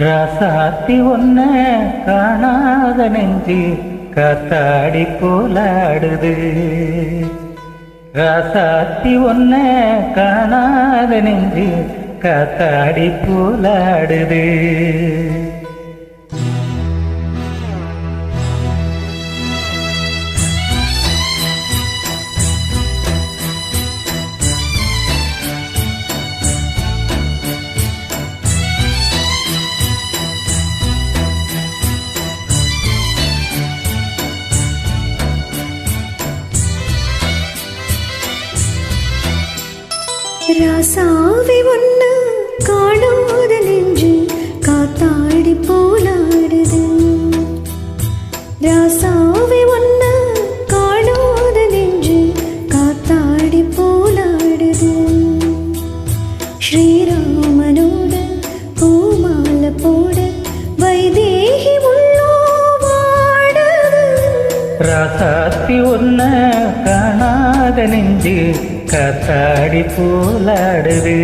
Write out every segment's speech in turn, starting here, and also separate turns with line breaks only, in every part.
ராசாத்தி ஒன்ன காணாத நெஞ்சு காத்தாடி போலாடுது. ராசாத்தி ஒன்ன காணாத நெஞ்சு காத்தாடி போலாடுது.
ராசாவி ஒன்னு காணாத நெஞ்சு காத்தாடி போலாடுது. ராசாவி ஒன்னு காணாத நெஞ்சு காத்தாடி போலாடுது. ஸ்ரீராமனோட பூமால போட வைதேகி உள்ளோ வாடுது.
ராசாத்தி ஒன்ன காணாத நெஞ்சு காத்தாடி போலாடுது.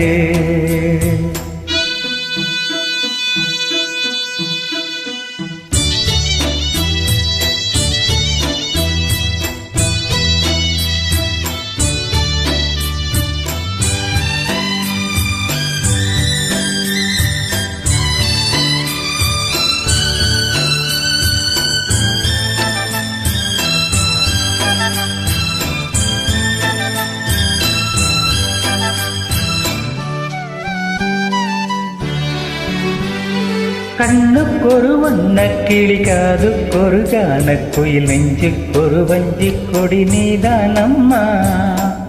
கண்ணுக்கொரு வண்ண கிளி, காதுக்கொரு கானக்குயில், நெஞ்சுக்கொரு வஞ்சி கொடி நீதானம்மா.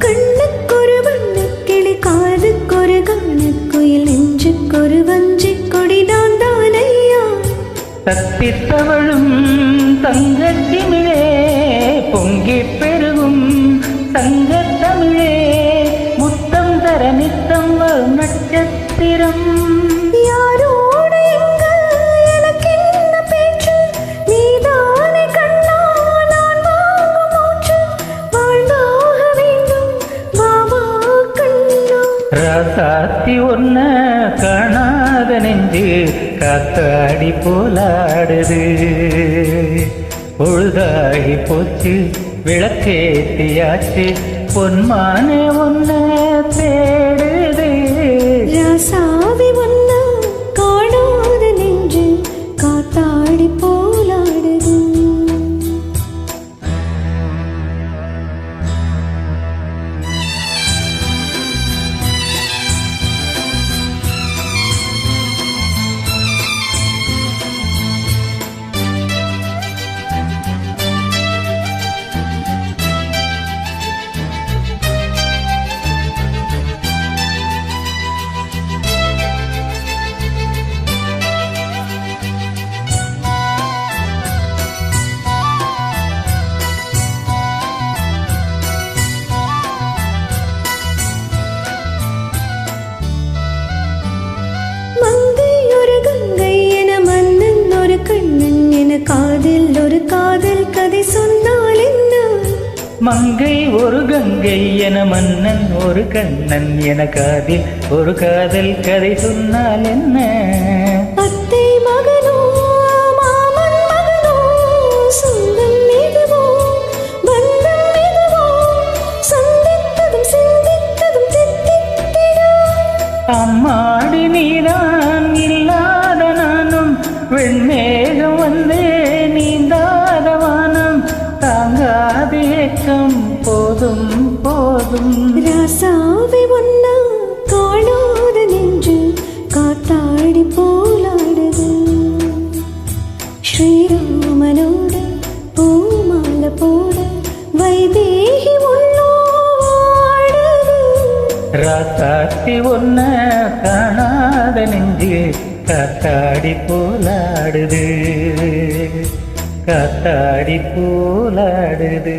கண்ணுக்கொரு வண்ண கிளி, காதுக்கொரு கானக்குயில், நெஞ்சுக்கொரு வஞ்சி கொடி நான் தானையா.
தத்தித்தவளும் தங்கத்திமிழே, பொங்கி பெருகும் தங்கத்தமிழே, முத்தம் தர நித்தம் வரும் நட்சத்திரம். ராசாத்தி ஒன்ன காணாத நெஞ்சு காத்தாடி போலாடுது. பொழுதாகி போச்சு விளக்கேத்தியாச்சு, பொன்மானே ஒன்ன தேடுது.
ராசாவி ஒன்ன காணாத நெஞ்சு காத்தாடி போலாடுது. காதில் ஒரு காதல் கதை சொன்னால் என்ன?
மங்கை ஒரு கங்கை என, மன்னன் ஒரு கண்ணன் என, காதில் ஒரு காதல் கதை சொன்னால் என்ன?
அத்தை மகனோ மாமன் மகனோ, சொந்தம் எதுவோ பந்தம் எதுவோ, சந்தித்ததும் சிந்தித்ததும் தித்தித்திடும்.
அம்மாடி நீதான் இல்லாத நானும், வெண்மேகம் வந்து நீந்தாத வானம், தாங்காத ஏக்கம் போதும் போதும்.
ராசாவி ஒன்ன காணாத நெஞ்சு காத்தாடி போலாடுது. ஸ்ரீராமனோட பூமால போட வைதேகி உள்ளோ வாடுது.
ராசாத்தி ஒன்ன காணாத நெஞ்சு காத்தாடி போலாடுது. காத்தாடி போலாடுது.